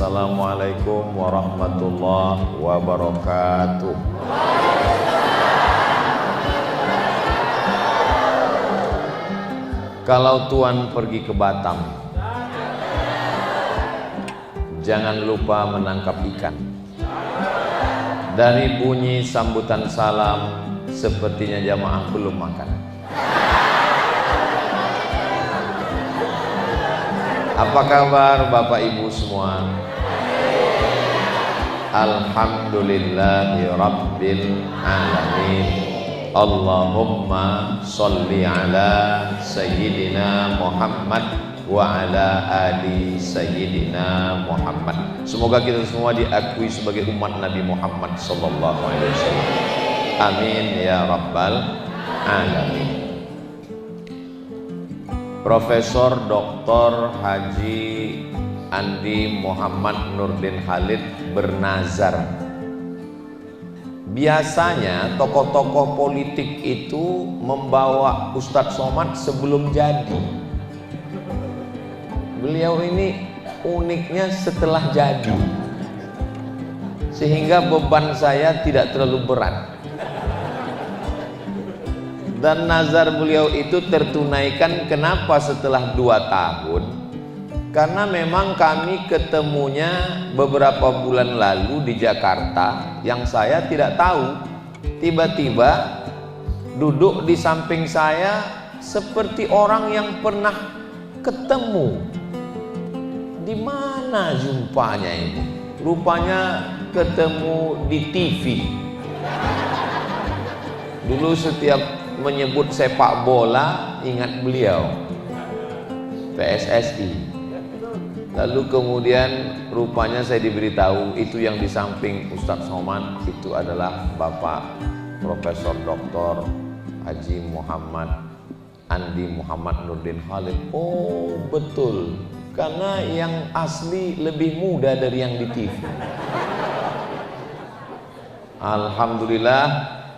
Assalamualaikum warahmatullahi wabarakatuh. Kalau Tuan pergi ke Batam, jangan lupa menangkap ikan. Dari bunyi sambutan salam, sepertinya jamaah belum makan. Apa kabar Bapak Ibu semua? Alhamdulillahi Rabbil Alamin. Allahumma sholli ala Sayyidina Muhammad wa ala ali Sayyidina Muhammad. Semoga kita semua diakui sebagai umat Nabi Muhammad sallallahu alaihi wasallam. Amin ya Rabbal Alamin. Profesor Dr. Haji Andi Muhammad Nurdin Khalid bernazar. Biasanya tokoh-tokoh politik itu membawa Ustadz Somad sebelum jadi. Beliau ini uniknya setelah jadi, sehingga beban saya tidak terlalu berat. Dan nazar beliau itu tertunaikan. Kenapa setelah 2 tahun? Karena memang kami ketemunya beberapa bulan lalu di Jakarta, yang saya tidak tahu. Tiba-tiba duduk di samping saya seperti orang yang pernah ketemu. Di mana jumpanya ini? Rupanya ketemu di TV. Dulu setiap menyebut sepak bola ingat beliau, PSSI. Lalu kemudian rupanya saya diberitahu itu yang di samping Ustadz Somad itu adalah Bapak Profesor Dr. Haji Muhammad Andi Muhammad Nurdin Khalid. Oh betul, karena yang asli lebih muda dari yang di TV. Alhamdulillah,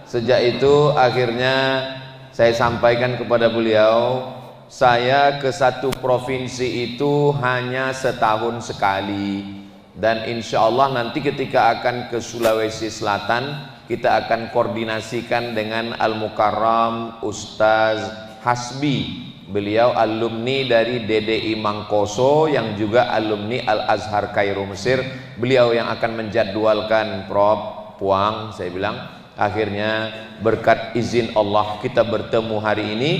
sejak itu akhirnya saya sampaikan kepada beliau, saya ke satu provinsi itu hanya setahun sekali, dan insya Allah nanti ketika akan ke Sulawesi Selatan kita akan koordinasikan dengan Al-Mukarram Ustaz Hasbi. Beliau alumni dari DDI Mangkoso yang juga alumni Al-Azhar Kairo Mesir. Beliau yang akan menjadwalkan. Prof Puang, saya bilang, akhirnya berkat izin Allah kita bertemu hari ini,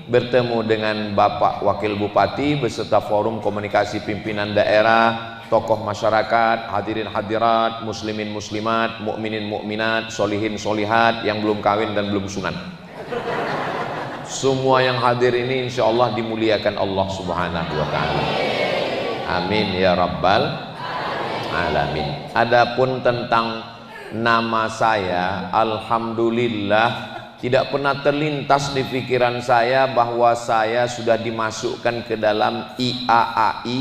bertemu dengan Bapak Wakil Bupati beserta forum komunikasi pimpinan daerah, tokoh masyarakat, hadirin hadirat, muslimin muslimat, mukminin mukminat, solihin solihat yang belum kawin dan belum sunat. Semua yang hadir ini insya Allah dimuliakan Allah subhanahu wa ta'ala. Amin ya Rabbal Alamin. Adapun tentang nama saya, alhamdulillah tidak pernah terlintas di pikiran saya bahwa saya sudah dimasukkan ke dalam IAAI,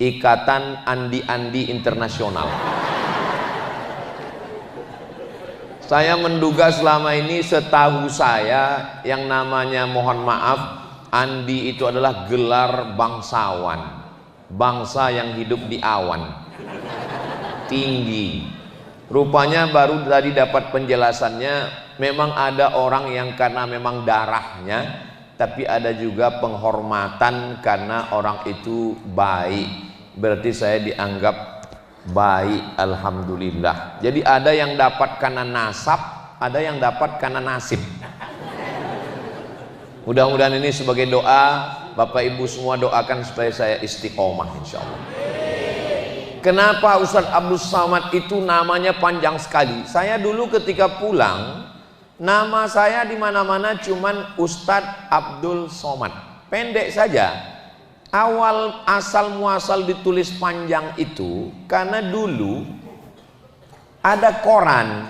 Ikatan Andi-Andi Internasional. Saya menduga selama ini, setahu saya, yang namanya, mohon maaf, Andi itu adalah gelar bangsawan, bangsa yang hidup di awan tinggi. Rupanya baru tadi dapat penjelasannya. Memang ada orang yang karena memang darahnya, tapi ada juga penghormatan karena orang itu baik. Berarti saya dianggap baik, alhamdulillah. Jadi ada yang dapat karena nasab, ada yang dapat karena nasib. Mudah-mudahan ini sebagai doa, Bapak Ibu semua doakan supaya saya istiqomah insya Allah. Kenapa Ustadz Abdul Somad itu namanya panjang sekali? Saya dulu ketika pulang, nama saya di mana-mana cuman Ustadz Abdul Somad, pendek saja. Awal asal muasal ditulis panjang itu karena dulu ada koran,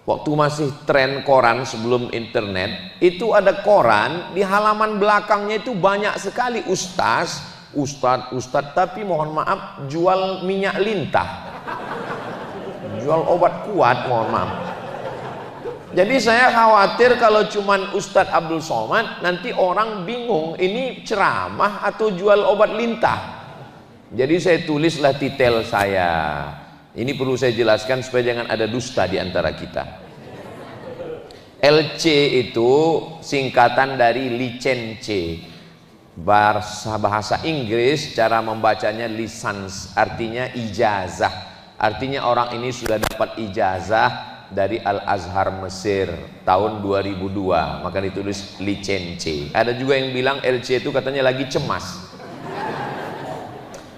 waktu masih tren koran sebelum internet, itu ada koran di halaman belakangnya itu banyak sekali ustaz, tapi mohon maaf jual minyak lintah, jual obat kuat, mohon maaf. Jadi saya khawatir kalau cuman Ustadz Abdul Somad nanti orang bingung ini ceramah atau jual obat lintah. Jadi saya tulislah titel saya. Ini perlu saya jelaskan supaya jangan ada dusta di antara kita. LC itu singkatan dari license. Bahasa Inggris cara membacanya license, artinya ijazah. Artinya orang ini sudah dapat ijazah dari Al-Azhar Mesir tahun 2002, maka ditulis license. Ada juga yang bilang LC itu katanya lagi cemas.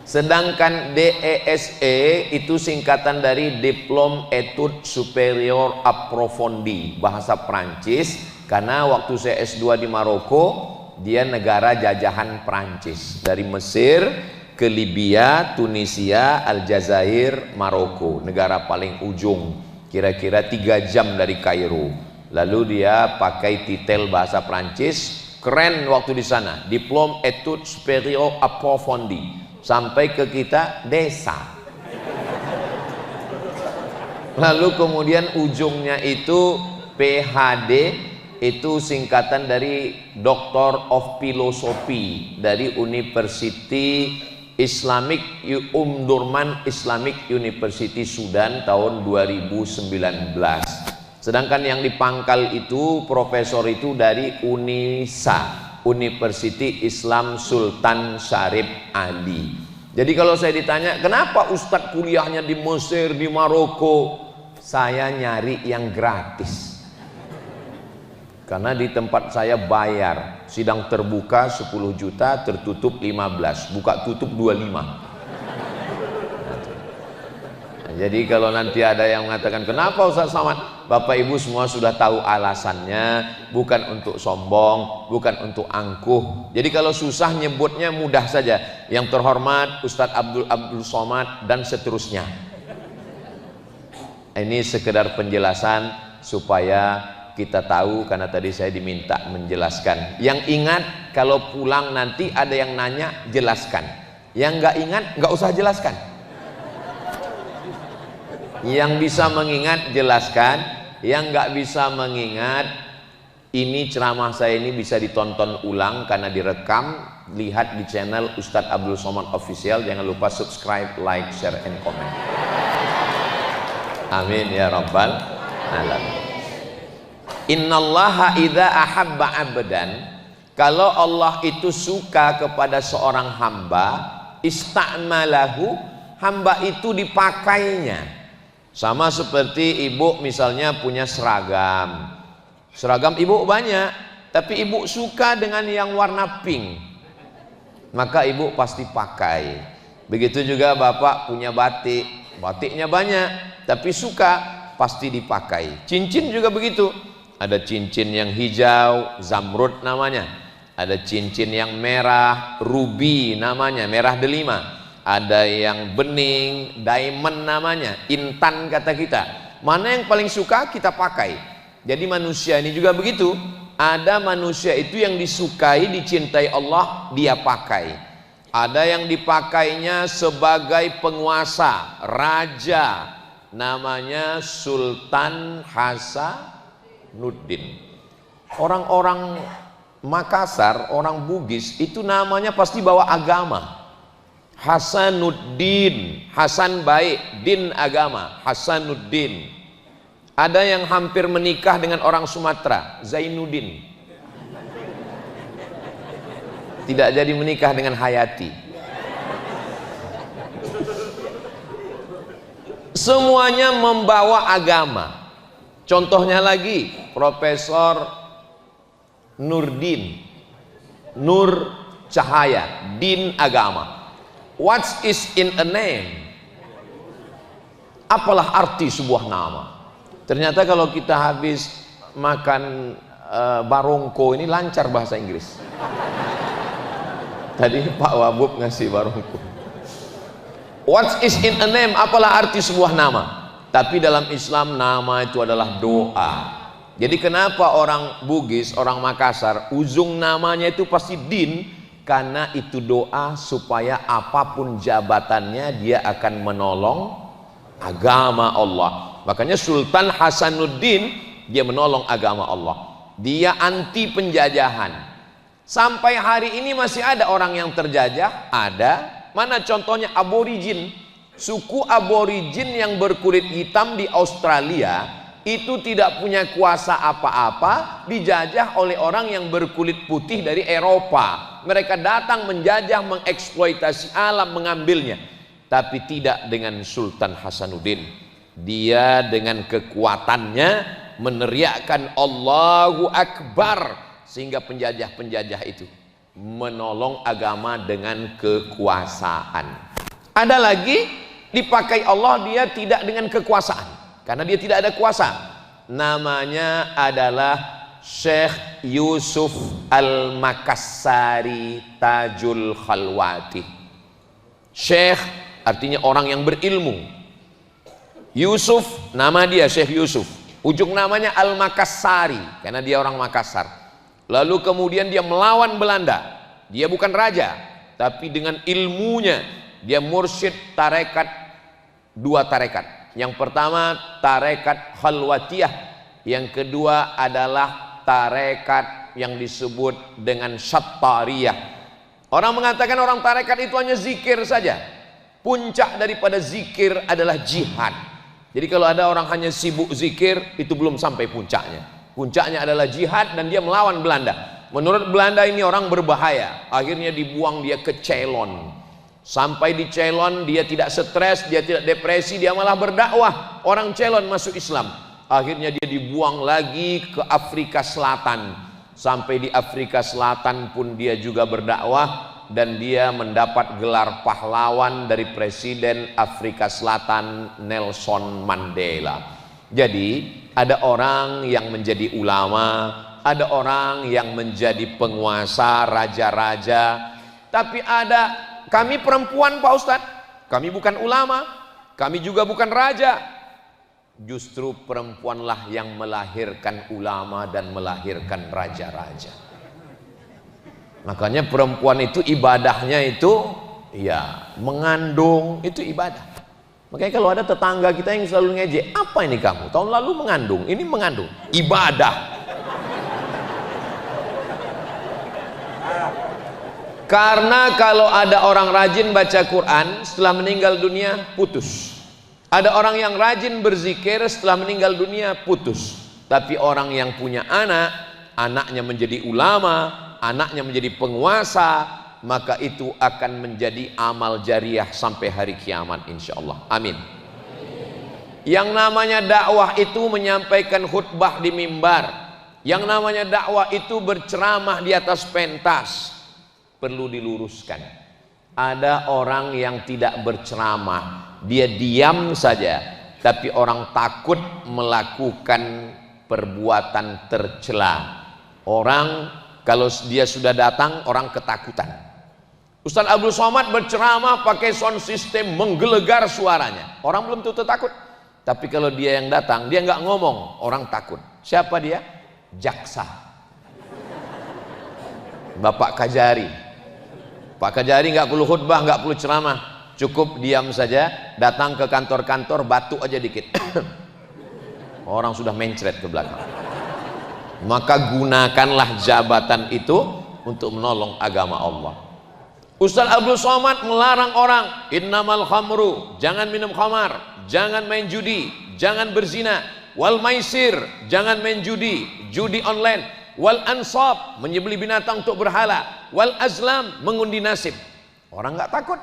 Sedangkan DESE itu singkatan dari Diplôme Études Supérieures Approfondies, bahasa Prancis, karena waktu saya S2 di Maroko, dia negara jajahan Prancis, dari Mesir ke Libya, Tunisia, Aljazair, Maroko, negara paling ujung, kira-kira 3 jam dari Kairo. Lalu dia pakai titel bahasa Prancis, keren waktu di sana, Diplôme Études Supérieures Approfondies, sampai ke kita desa. Lalu kemudian ujungnya itu PhD, itu singkatan dari Doctor of Philosophy dari University Islamic Durman Islamic University Sudan tahun 2019. Sedangkan yang di pangkal itu profesor itu dari UNISA, University Islam Sultan Syarif Ali. Jadi kalau saya ditanya kenapa Ustadz kuliahnya di Mesir, di Maroko, saya nyari yang gratis. Karena di tempat saya bayar, sidang terbuka 10 juta, tertutup 15, buka tutup 25. Nah, jadi kalau nanti ada yang mengatakan kenapa Ustaz Somad, Bapak Ibu semua sudah tahu alasannya, bukan untuk sombong, bukan untuk angkuh. Jadi kalau susah nyebutnya mudah saja, yang terhormat Ustadz Abdul Somad dan seterusnya. Ini sekedar penjelasan supaya kita tahu, karena tadi saya diminta menjelaskan. Yang ingat kalau pulang nanti ada yang nanya, jelaskan. Yang nggak ingat nggak usah jelaskan. Yang bisa mengingat jelaskan, yang nggak bisa mengingat, ini ceramah saya ini bisa ditonton ulang karena direkam. Lihat di channel Ustadz Abdul Somad Official. Jangan lupa subscribe, like, share, and comment. Amin ya rabbal alamin. Innallaha idza ahabba abdan, kalau Allah itu suka kepada seorang hamba, ista'malahu, hamba itu dipakainya. Sama seperti ibu misalnya punya seragam. Seragam ibu banyak, tapi ibu suka dengan yang warna pink, maka ibu pasti pakai. Begitu juga bapak punya batik, batiknya banyak, tapi suka, pasti dipakai. Cincin juga begitu. Ada cincin yang hijau, zamrud namanya. Ada cincin yang merah, ruby namanya, merah delima. Ada yang bening, diamond namanya, intan kata kita. Mana yang paling suka kita pakai. Jadi manusia ini juga begitu. Ada manusia itu yang disukai, dicintai Allah, dia pakai. Ada yang dipakainya sebagai penguasa, raja, namanya Sultan Hasanuddin. Orang-orang Makassar, orang Bugis itu namanya pasti bawa agama. Hasanuddin, Hasan baik, din agama, Hasanuddin. Ada yang hampir menikah dengan orang Sumatera, Zainuddin. Tidak jadi menikah dengan Hayati. Semuanya membawa agama. Contohnya lagi, Profesor Nurdin, Nur Cahaya, din agama. What is in a name? Apalah arti sebuah nama? Ternyata kalau kita habis makan barongko ini lancar bahasa Inggris. Tadi Pak Wabub ngasih barongko. What is in a name? Apalah arti sebuah nama? Tapi dalam Islam nama itu adalah doa. Jadi kenapa orang Bugis, orang Makassar, ujung namanya itu pasti din? Karena itu doa supaya apapun jabatannya dia akan menolong agama Allah. Makanya Sultan Hasanuddin dia menolong agama Allah. Dia anti penjajahan. Sampai hari ini masih ada orang yang terjajah, ada. Mana contohnya? Aborigin. Suku aborigin yang berkulit hitam di Australia itu tidak punya kuasa apa-apa, dijajah oleh orang yang berkulit putih dari Eropa. Mereka datang menjajah, mengeksploitasi alam, mengambilnya. Tapi tidak dengan Sultan Hasanuddin. Dia dengan kekuatannya meneriakkan Allahu Akbar, sehingga penjajah-penjajah itu menolong agama dengan kekuasaan. Ada lagi dipakai Allah, dia tidak dengan kekuasaan, karena dia tidak ada kuasa. Namanya adalah Syekh Yusuf Al-Makassari Tajul Khalwati. Syekh artinya orang yang berilmu. Yusuf, nama dia Syekh Yusuf. Ujung namanya Al-Makassari, karena dia orang Makassar. Lalu kemudian dia melawan Belanda. Dia bukan raja, tapi dengan ilmunya dia mursyid tarekat, dua tarekat. Yang pertama tarekat Khalwatiyah, yang kedua adalah tarekat yang disebut dengan Syattariyah. Orang mengatakan orang tarekat itu hanya zikir saja. Puncak daripada zikir adalah jihad. Jadi kalau ada orang hanya sibuk zikir, itu belum sampai puncaknya. Puncaknya adalah jihad, dan dia melawan Belanda. Menurut Belanda ini orang berbahaya. Akhirnya dibuang dia ke Ceylon. Sampai di Ceylon dia tidak stres, dia tidak depresi, dia malah berdakwah. Orang Ceylon masuk Islam. Akhirnya dia dibuang lagi ke Afrika Selatan. Sampai di Afrika Selatan pun dia juga berdakwah, dan dia mendapat gelar pahlawan dari Presiden Afrika Selatan Nelson Mandela. Jadi ada orang yang menjadi ulama, ada orang yang menjadi penguasa, raja-raja. Tapi ada kami perempuan Pak Ustadz, kami bukan ulama, kami juga bukan raja. Justru perempuanlah yang melahirkan ulama dan melahirkan raja-raja. Makanya perempuan itu ibadahnya itu ya mengandung, itu ibadah. Makanya kalau ada tetangga kita yang selalu ngejek, apa ini kamu? Tahun lalu mengandung, ini mengandung, ibadah. Karena kalau ada orang rajin baca Quran setelah meninggal dunia putus. Ada orang yang rajin berzikir setelah meninggal dunia putus. Tapi orang yang punya anak, anaknya menjadi ulama, anaknya menjadi penguasa, maka itu akan menjadi amal jariah sampai hari kiamat insyaallah. Amin. Yang namanya dakwah itu menyampaikan khutbah di mimbar. Yang namanya dakwah itu berceramah di atas pentas. Perlu diluruskan. Ada orang yang tidak berceramah, dia diam saja, tapi orang takut melakukan perbuatan tercela. Orang kalau dia sudah datang, orang ketakutan. Ustaz Abdul Somad berceramah pakai sound system, menggelegar suaranya, orang belum tentu takut. Tapi kalau dia yang datang, dia nggak ngomong, orang takut. Siapa dia? Jaksa Bapak Kajari. Pak Kajari nggak perlu khutbah, nggak perlu ceramah, cukup diam saja, datang ke kantor-kantor, batuk aja dikit, orang sudah mencret ke belakang. Maka gunakanlah jabatan itu untuk menolong agama Allah. Ustaz Abdul Somad melarang orang, innamal khamru, jangan minum khamar, jangan main judi, jangan berzina, wal maisir, jangan main judi, judi online, wal ansab, menyembelih binatang untuk berhala, wal azlam, mengundi nasib. Orang nggak takut.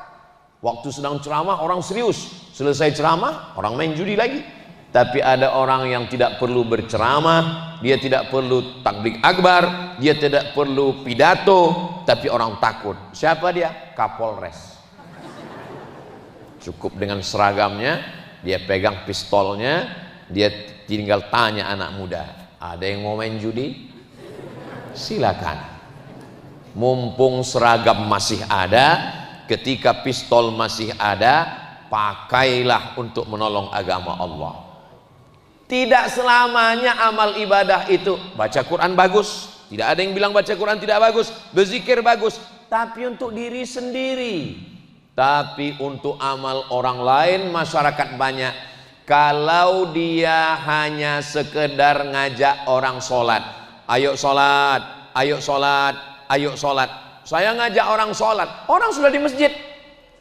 Waktu sedang ceramah orang serius, selesai ceramah orang main judi lagi. Tapi ada orang yang tidak perlu berceramah, dia tidak perlu tabligh akbar, dia tidak perlu pidato, tapi orang takut. Siapa dia? Kapolres. Cukup dengan seragamnya, dia pegang pistolnya, dia tinggal tanya anak muda, ada yang mau main judi? Silakan. Mumpung seragam masih ada, ketika pistol masih ada, pakailah untuk menolong agama Allah. Tidak selamanya amal ibadah itu baca Quran bagus, tidak ada yang bilang baca Quran tidak bagus, berzikir bagus, tapi untuk diri sendiri. Tapi untuk amal orang lain, masyarakat banyak. Kalau dia hanya sekedar ngajak orang sholat, ayo sholat, ayo sholat, ayo sholat. Saya ngajak orang sholat, orang sudah di masjid.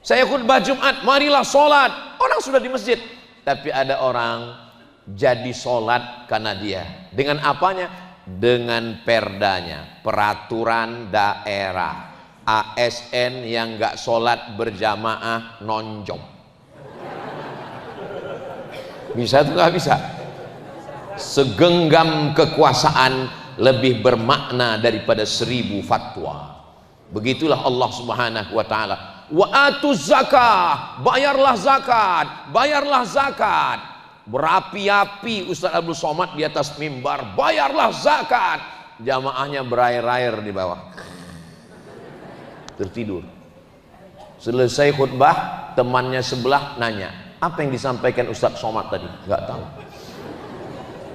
Saya khutbah Jumat, marilah sholat. Orang sudah di masjid. Tapi ada orang jadi sholat karena dia. Dengan apanya? Dengan perdanya. Peraturan daerah. ASN yang nggak sholat berjamaah nonjok. Bisa tuh nggak bisa? Segenggam kekuasaan lebih bermakna daripada 1000 fatwa. Begitulah Allah Subhanahu wa ta'ala. Wa atuz zakah, bayarlah zakat, bayarlah zakat. Berapi-api Ustaz Abdul Somad di atas mimbar, bayarlah zakat. Jamaahnya berair-air di bawah, tertidur. Selesai khutbah, temannya sebelah nanya, apa yang disampaikan Ustaz Somad tadi? Nggak tahu.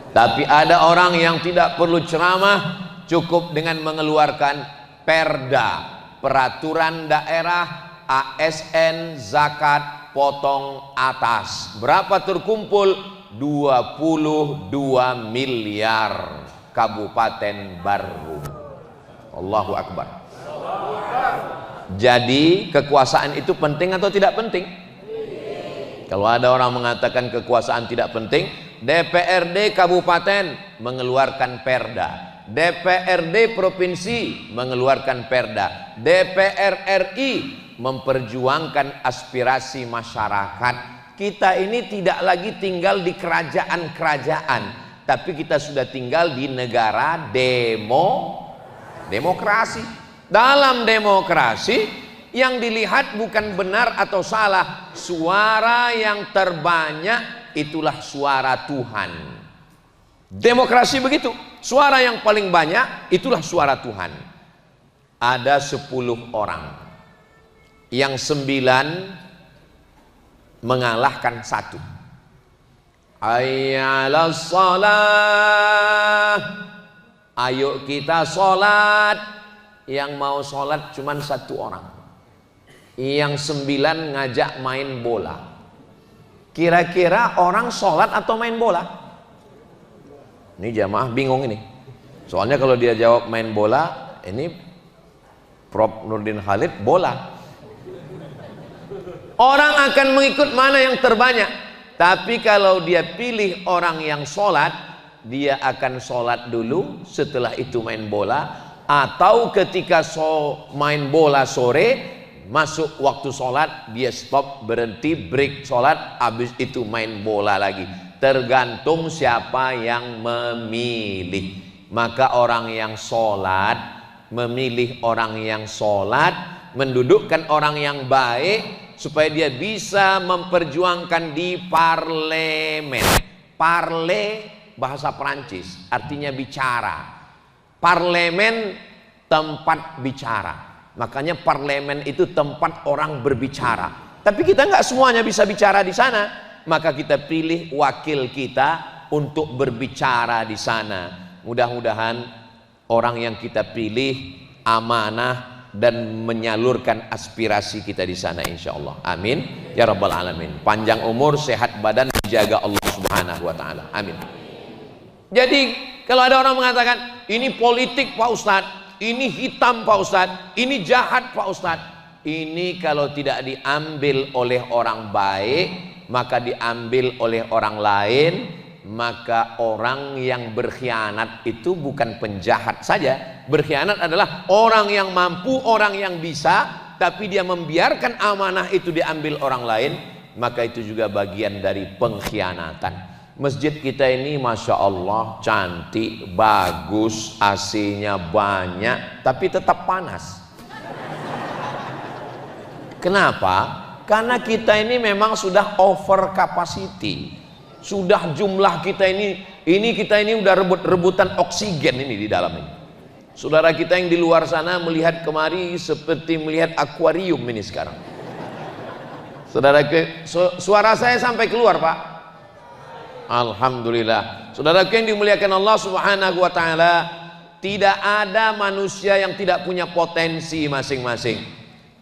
Tapi ada orang yang tidak perlu ceramah, cukup dengan mengeluarkan perda, peraturan daerah, ASN, zakat, potong atas. Berapa terkumpul? 22 miliar Kabupaten Baru. Allahu Akbar. Jadi kekuasaan itu penting atau tidak penting? Kalau ada orang mengatakan kekuasaan tidak penting, DPRD Kabupaten mengeluarkan perda, DPRD Provinsi mengeluarkan perda, DPR RI memperjuangkan aspirasi masyarakat. Kita ini tidak lagi tinggal di kerajaan-kerajaan, tapi kita sudah tinggal di negara demokrasi. Dalam demokrasi yang dilihat bukan benar atau salah, suara yang terbanyak itulah suara Tuhan. Demokrasi begitu, suara yang paling banyak itulah suara Tuhan. Ada 10 orang, yang 9 mengalahkan 1. Hayya 'alas shalah, ayo kita sholat. Yang mau sholat cuma 1 orang, yang 9 ngajak main bola. Kira-kira orang sholat atau main bola? Ini jamaah bingung ini. Soalnya kalau dia jawab main bola, ini Prof Nurdin Khalid bola. Orang akan mengikut mana yang terbanyak. Tapi kalau dia pilih orang yang sholat, dia akan sholat dulu, setelah itu main bola. Atau ketika main bola sore, masuk waktu sholat, dia stop, berhenti, break sholat, habis itu main bola lagi. Tergantung siapa yang memilih. Maka orang yang sholat, memilih orang yang sholat, mendudukkan orang yang baik, supaya dia bisa memperjuangkan di parlemen. Parle bahasa Perancis, artinya bicara. Parlemen tempat bicara. Makanya parlemen itu tempat orang berbicara. Tapi kita nggak semuanya bisa bicara di sana. Maka kita pilih wakil kita untuk berbicara di sana. Mudah-mudahan orang yang kita pilih amanah dan menyalurkan aspirasi kita di sana, insya Allah. Amin ya rabbal alamin. Panjang umur, sehat badan, dijaga Allah Subhanahu wa ta'ala. Amin. Jadi kalau ada orang mengatakan ini politik Pak Ustadz, ini hitam Pak Ustadz, ini jahat Pak Ustadz, ini kalau tidak diambil oleh orang baik, maka diambil oleh orang lain. Maka orang yang berkhianat itu bukan penjahat saja. Berkhianat adalah orang yang mampu, orang yang bisa, tapi dia membiarkan amanah itu diambil orang lain, maka itu juga bagian dari pengkhianatan. Masjid kita ini Masya Allah cantik, bagus, AC-nya banyak, tapi tetap panas. Kenapa? Karena kita ini memang sudah over capacity. Sudah jumlah kita ini kita ini udah rebut-rebutan oksigen ini di dalam ini. Saudara kita yang di luar sana melihat kemari seperti melihat akuarium ini sekarang. Saudara, suara saya sampai keluar Pak? Alhamdulillah. Saudaraku yang dimuliakan Allah Subhanahu wa ta'ala, tidak ada manusia yang tidak punya potensi masing-masing.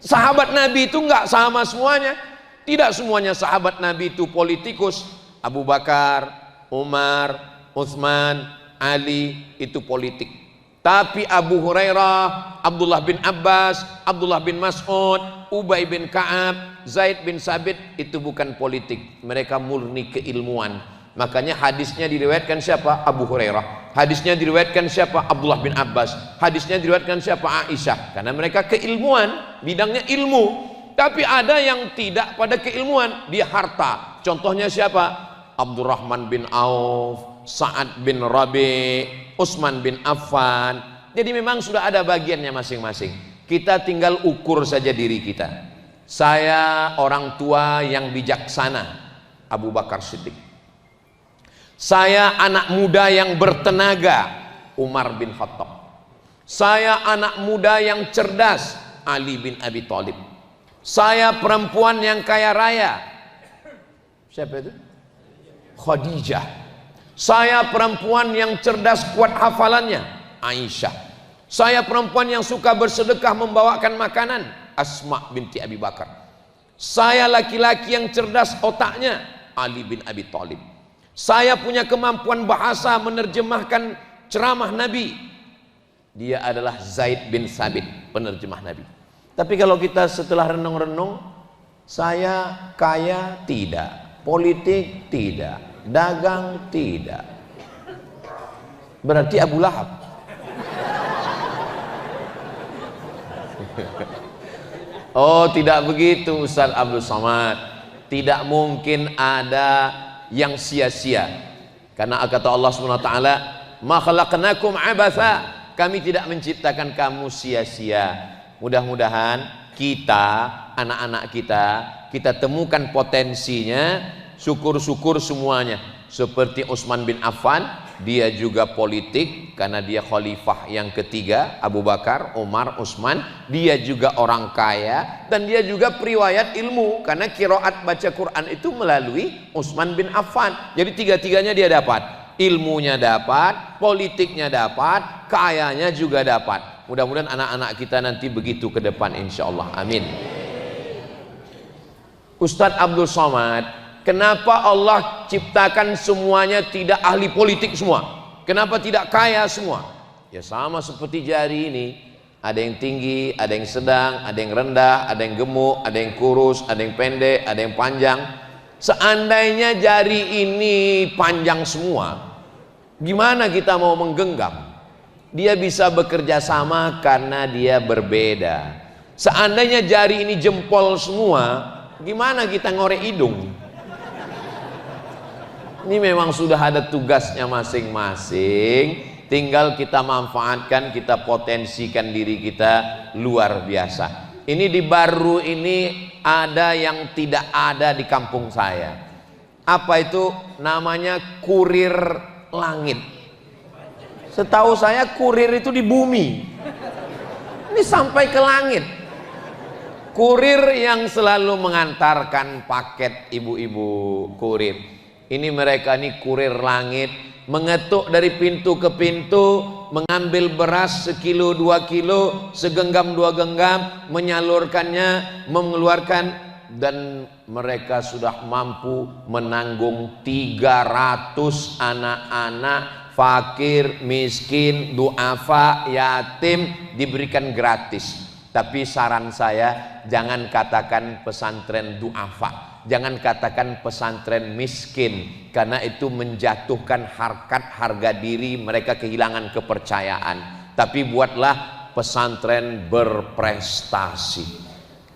Sahabat Nabi itu enggak sama semuanya. Tidak semuanya sahabat Nabi itu politikus. Abu Bakar, Umar, Utsman, Ali itu politik. Tapi Abu Hurairah, Abdullah bin Abbas, Abdullah bin Mas'ud, Ubay bin Ka'ab, Zaid bin Sabit itu bukan politik, mereka murni keilmuan. Makanya hadisnya diriwayatkan siapa? Abu Hurairah. Hadisnya diriwayatkan siapa? Abdullah bin Abbas. Hadisnya diriwayatkan siapa? Aisyah. Karena mereka keilmuan, bidangnya ilmu. Tapi ada yang tidak pada keilmuan, dia harta. Contohnya siapa? Abdurrahman bin Auf, Sa'ad bin Rabi, Utsman bin Affan. Jadi memang sudah ada bagiannya masing-masing. Kita tinggal ukur saja diri kita. Saya orang tua yang bijaksana, Abu Bakar Siddiq. Saya anak muda yang bertenaga, Umar bin Khattab. Saya anak muda yang cerdas, Ali bin Abi Thalib. Saya perempuan yang kaya raya, siapa itu? Khadijah. Saya perempuan yang cerdas kuat hafalannya, Aisyah. Saya perempuan yang suka bersedekah membawakan makanan, Asma binti Abi Bakar. Saya laki-laki yang cerdas otaknya, Ali bin Abi Thalib. Saya punya kemampuan bahasa menerjemahkan ceramah Nabi. Dia adalah Zaid bin Sabit, penerjemah Nabi. Tapi kalau kita setelah renung-renung, saya kaya tidak, politik tidak, dagang tidak. Berarti Abu Lahab. Oh, tidak begitu Ustaz Abdul Somad. Tidak mungkin ada yang sia-sia. Karena kata Allah Subhanahu wa taala, "Ma khalaqnakum abatha." Kami tidak menciptakan kamu sia-sia. Mudah-mudahan kita, anak-anak kita temukan potensinya, syukur-syukur semuanya. Seperti Utsman bin Affan, dia juga politik karena dia khalifah yang ketiga, Abu Bakar, Umar, Utsman. Dia juga orang kaya dan dia juga periwayat ilmu karena qiraat baca Quran itu melalui Utsman bin Affan. Jadi tiga-tiganya dia dapat. Ilmunya dapat, politiknya dapat, kayanya juga dapat. Mudah-mudahan anak-anak kita nanti begitu ke depan insyaallah. Amin. Ustadz Abdul Somad, kenapa Allah ciptakan semuanya tidak ahli politik semua? Kenapa tidak kaya semua? Ya sama seperti jari ini. Ada yang tinggi, ada yang sedang, ada yang rendah, ada yang gemuk, ada yang kurus, ada yang pendek, ada yang panjang. Seandainya jari ini panjang semua, gimana kita mau menggenggam? Dia bisa bekerja sama karena dia berbeda. Seandainya jari ini jempol semua, gimana kita ngorek hidung? Ini memang sudah ada tugasnya masing-masing. Tinggal kita manfaatkan, kita potensikan diri kita luar biasa. Ini di Baru ini ada yang tidak ada di kampung saya. Apa itu? Namanya kurir langit. Setahu saya kurir itu di bumi. Ini sampai ke langit. Kurir yang selalu mengantarkan paket, ibu-ibu kurir. Ini mereka nih kurir langit, mengetuk dari pintu ke pintu, mengambil beras sekilo 2 kilo, segenggam 2 genggam, menyalurkannya, mengeluarkan, dan mereka sudah mampu menanggung 300 anak-anak fakir, miskin, duafa, yatim, diberikan gratis. Tapi saran saya, jangan katakan pesantren duafa, jangan katakan pesantren miskin, karena itu menjatuhkan harga diri mereka, kehilangan kepercayaan. Tapi buatlah pesantren berprestasi.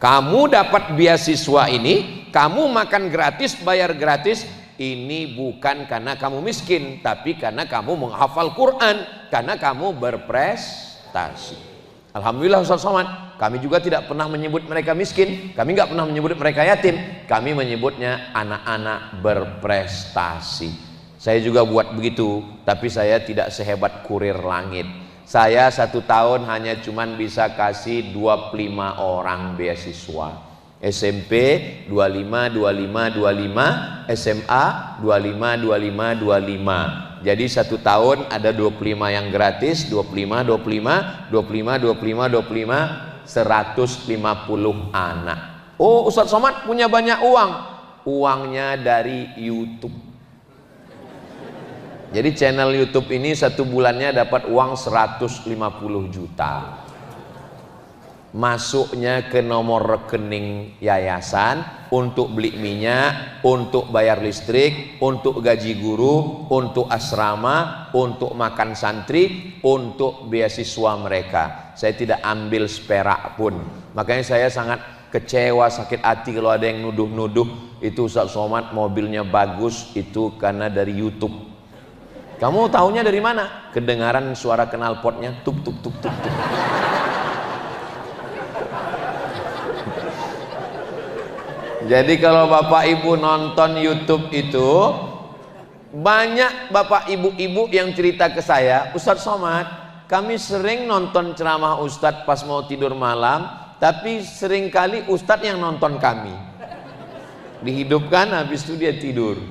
Kamu dapat beasiswa ini, kamu makan gratis, bayar gratis, ini bukan karena kamu miskin, tapi karena kamu menghafal Quran, karena kamu berprestasi. Alhamdulillah Ustaz Somad, kami juga tidak pernah menyebut mereka miskin, kami nggak pernah menyebut mereka yatim, kami menyebutnya anak-anak berprestasi. Saya juga buat begitu, tapi saya tidak sehebat kurir langit. Saya 1 tahun hanya cuman bisa kasih 25 orang beasiswa. SMP 25, 25, 25, SMA 25, 25, 25. Jadi 1 tahun ada 25 yang gratis, 25, 25, 25, 25, 25, 150 anak. Oh, Ustaz Somad punya banyak uang. Uangnya dari YouTube. Jadi channel YouTube ini 1 bulannya dapat uang 150 juta. masuknya ke nomor rekening yayasan untuk beli minyak, untuk bayar listrik, untuk gaji guru, untuk asrama, untuk makan santri, untuk beasiswa mereka. Saya tidak ambil seperak pun. Makanya saya sangat kecewa, sakit hati kalau ada yang nuduh-nuduh itu Ustaz Somad mobilnya bagus, itu karena dari YouTube. Kamu tahunya dari mana? Kedengaran suara knalpotnya tuk tuk tuk tuk tuk. Jadi kalau Bapak Ibu nonton YouTube itu, banyak Bapak Ibu-ibu yang cerita ke saya, Ustaz Somad, kami sering nonton ceramah Ustadz pas mau tidur malam, tapi seringkali Ustadz yang nonton kami. Dihidupkan, habis itu dia tidur.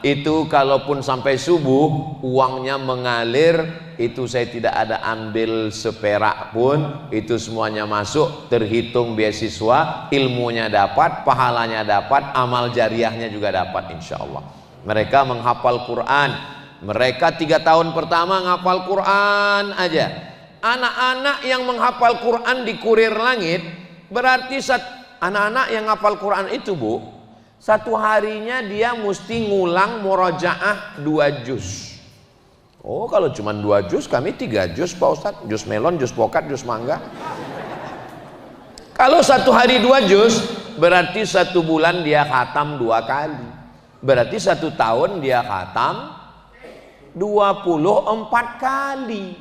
Itu kalaupun sampai subuh uangnya mengalir, itu saya tidak ada ambil seperak pun, itu semuanya masuk, terhitung beasiswa, ilmunya dapat, pahalanya dapat, amal jariahnya juga dapat insya Allah. Mereka menghafal Quran, mereka 3 tahun pertama menghafal Quran aja. Anak-anak yang menghafal Quran di kurir langit, berarti anak-anak yang menghafal Quran itu Bu, satu harinya dia mesti ngulang murojaah 2 juz. Oh kalau cuma 2 juz, kami 3 juz Pak Ustadz. Juz melon, juz pokat, juz mangga. Kalau satu hari 2 juz, berarti 1 bulan dia khatam 2 kali. Berarti 1 tahun dia khatam 24 kali.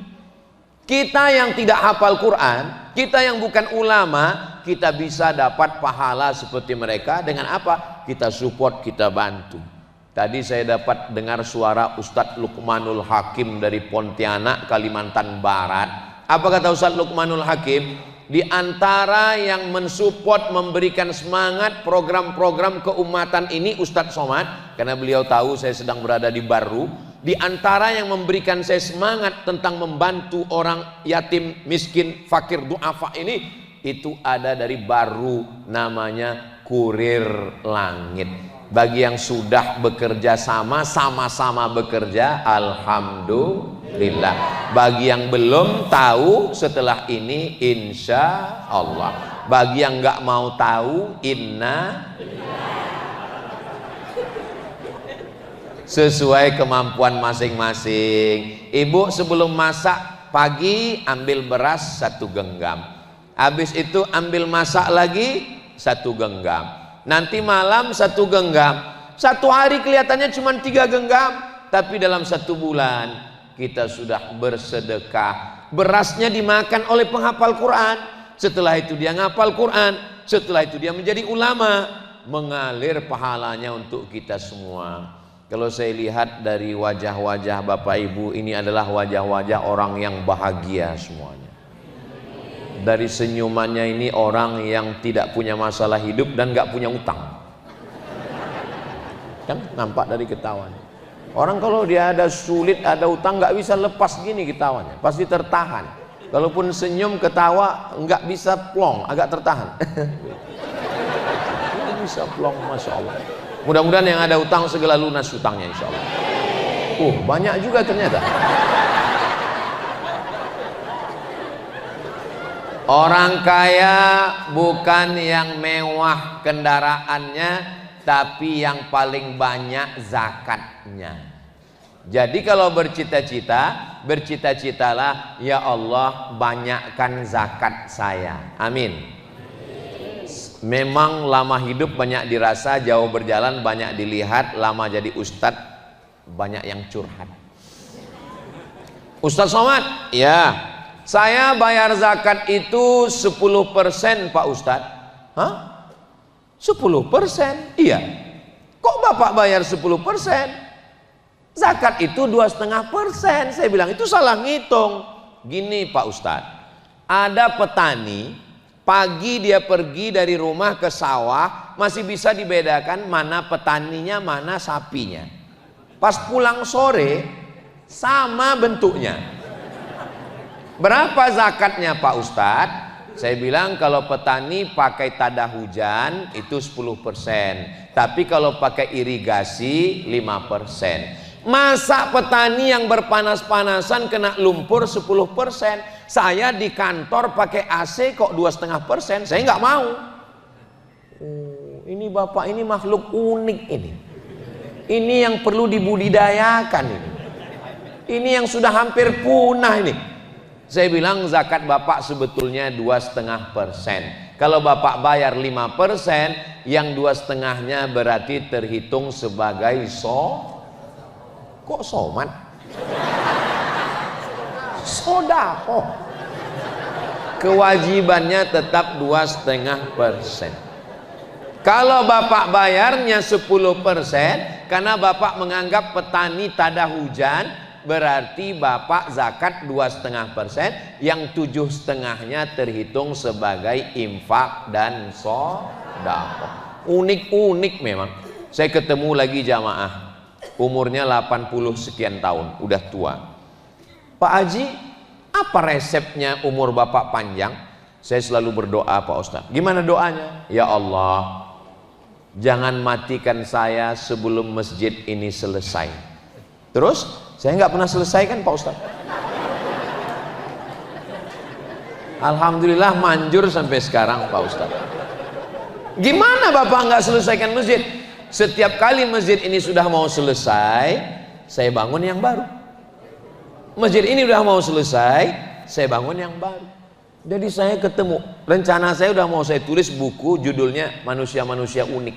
Kita yang tidak hafal Quran, kita yang bukan ulama, kita bisa dapat pahala seperti mereka dengan apa? Kita support, kita bantu. Tadi saya dapat dengar suara Ustadz Luqmanul Hakim dari Pontianak, Kalimantan Barat. Apa kata Ustadz Luqmanul Hakim? Di antara yang mensupport, memberikan semangat program-program keumatan ini Ustadz Somad, karena beliau tahu saya sedang berada di Baru. Di antara yang memberikan saya semangat tentang membantu orang yatim, miskin, fakir, du'afa ini, itu ada dari Baru, namanya Kurir Langit. Bagi yang sudah bekerja sama-sama bekerja, alhamdulillah. Bagi yang belum tahu, setelah ini insya Allah. Bagi yang nggak mau tahu, sesuai kemampuan masing-masing. Ibu sebelum masak pagi ambil beras 1 genggam, habis itu ambil masak lagi 1 genggam, nanti malam 1 genggam. 1 hari kelihatannya cuma 3 genggam, tapi dalam 1 bulan kita sudah bersedekah. Berasnya dimakan oleh penghafal Quran, setelah itu dia ngapal Quran, setelah itu dia menjadi ulama, mengalir pahalanya untuk kita semua. Kalau saya lihat dari wajah-wajah Bapak Ibu, ini adalah wajah-wajah orang yang bahagia semuanya. Dari senyumannya ini orang yang tidak punya masalah hidup dan gak punya utang. Kan nampak dari ketawanya. Orang kalau dia ada sulit, ada utang, gak bisa lepas gini ketawanya, pasti tertahan. Kalaupun senyum ketawa nggak bisa plong, agak tertahan. Nggak bisa plong, Masya Allah. Mudah-mudahan yang ada utang segala lunas utangnya insya Allah. Banyak juga ternyata. Orang kaya bukan yang mewah kendaraannya, tapi yang paling banyak zakatnya. Jadi kalau bercita-citalah, ya Allah banyakkan zakat saya. Amin. Memang lama hidup banyak dirasa, jauh berjalan banyak dilihat, lama jadi ustadz banyak yang curhat. Ustadz Somad, ya saya bayar zakat itu 10% Pak Ustadz. Hah? 10%? Iya. Kok Bapak bayar 10%? Zakat itu 2,5%. Saya bilang itu salah ngitung. Gini Pak Ustadz, ada petani, pagi dia pergi dari rumah ke sawah, masih bisa dibedakan mana petaninya, mana sapinya. Pas pulang sore, sama bentuknya. Berapa zakatnya Pak Ustadz? Saya bilang kalau petani pakai tada hujan itu 10%, tapi kalau pakai irigasi 5%. Masa petani yang berpanas-panasan kena lumpur 10%? Saya di kantor pakai AC kok 2,5%. Saya nggak mau. Oh, ini bapak ini makhluk unik ini. Ini yang perlu dibudidayakan ini. Ini yang sudah hampir punah ini. Saya bilang zakat bapak sebetulnya 2,5%. Kalau bapak bayar 5%, yang 2,5-nya berarti terhitung sebagai kok soman? Sodako. Kewajibannya tetap 2,5%. Kalau bapak bayarnya 10%, karena bapak menganggap petani tada hujan, berarti bapak zakat 2,5%, yang 7,5-nya terhitung sebagai infak dan sedekah. Unik-unik memang. Saya ketemu lagi jamaah, umurnya 80 sekian tahun, udah tua. Pak Haji, apa resepnya umur bapak panjang? Saya selalu berdoa Pak Ustaz. Gimana doanya? Ya Allah, jangan matikan saya sebelum masjid ini selesai. Terus saya nggak pernah selesaikan Pak Ustaz. Alhamdulillah manjur sampai sekarang Pak Ustaz. Gimana bapak nggak selesaikan masjid? Setiap kali masjid ini sudah mau selesai, saya bangun yang baru. Masjid ini udah mau selesai, saya bangun yang baru. Jadi saya ketemu, rencana saya udah mau saya tulis buku judulnya Manusia-Manusia Unik,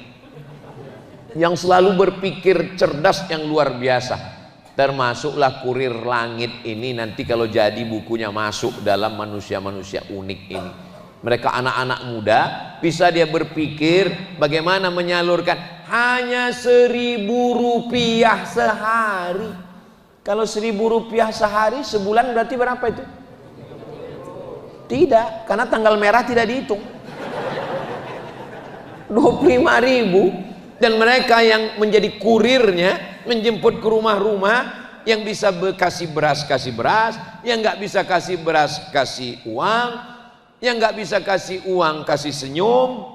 yang selalu berpikir cerdas yang luar biasa. Termasuklah Kurir Langit ini nanti kalau jadi bukunya masuk dalam Manusia-Manusia Unik ini. Mereka anak-anak muda, bisa dia berpikir bagaimana menyalurkan hanya 1.000 rupiah sehari. Kalau 1.000 rupiah sehari sebulan berarti berapa itu? Tidak, karena tanggal merah tidak dihitung. 25.000. Dan mereka yang menjadi kurirnya, menjemput ke rumah-rumah, yang bisa kasih beras, yang nggak bisa kasih beras, kasih uang, yang nggak bisa kasih uang, kasih senyum.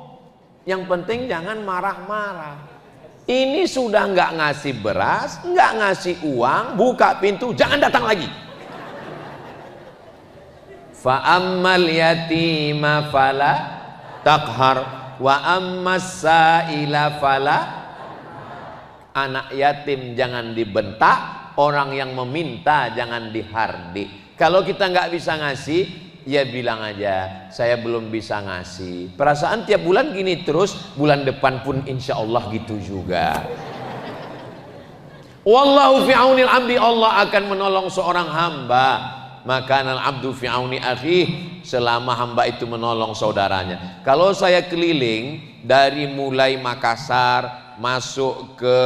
Yang penting jangan marah-marah. Ini sudah nggak ngasih beras, nggak ngasih uang, buka pintu, jangan datang lagi. Fa'ammal yatima fala takhar wa ammas sa'ila fala. Anak yatim jangan dibentak, orang yang meminta jangan dihardik. Kalau kita nggak bisa ngasih, ya bilang aja saya belum bisa ngasih. Perasaan tiap bulan gini terus, bulan depan pun insya Allah gitu juga. Wallahu fi aunil abdi, Allah akan menolong seorang hamba. Maka al abdu fi auni akhih, selama hamba itu menolong saudaranya. Kalau saya keliling dari mulai Makassar masuk ke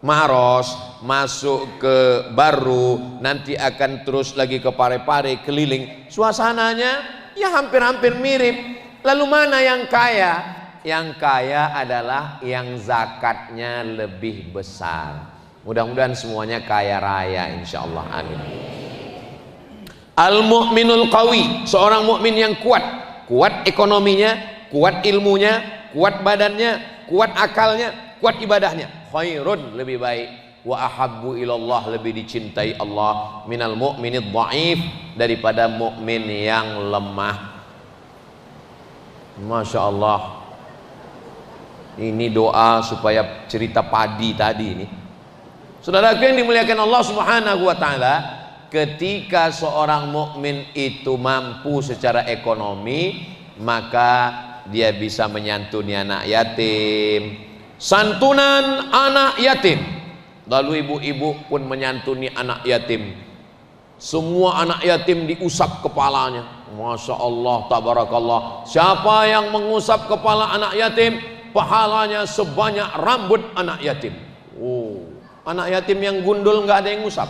Maros, masuk ke Baru, nanti akan terus lagi ke Parepare, keliling, suasananya ya hampir-hampir mirip. Lalu mana yang kaya? Yang kaya adalah yang zakatnya lebih besar. Mudah-mudahan semuanya kaya raya insyaallah, amin. Al-mu'minul qawi, seorang mukmin yang kuat, kuat ekonominya, kuat ilmunya, kuat badannya, kuat akalnya, kuat ibadahnya. Khairun, lebih baik, wa ahabbu ilallah, lebih dicintai Allah, minal mu'minid dhaif, daripada mukmin yang lemah. Masya Allah, ini doa supaya cerita padi tadi ini. Saudaraku yang dimuliakan Allah Subhanahu wa taala, ketika seorang mukmin itu mampu secara ekonomi, maka dia bisa menyantuni anak yatim. Santunan anak yatim. Lalu ibu-ibu pun menyantuni anak yatim. Semua anak yatim diusap kepalanya. Masya Allah, tabarakallah. Siapa yang mengusap kepala anak yatim, pahalanya sebanyak rambut anak yatim. Oh, anak yatim yang gundul nggak ada yang ngusap.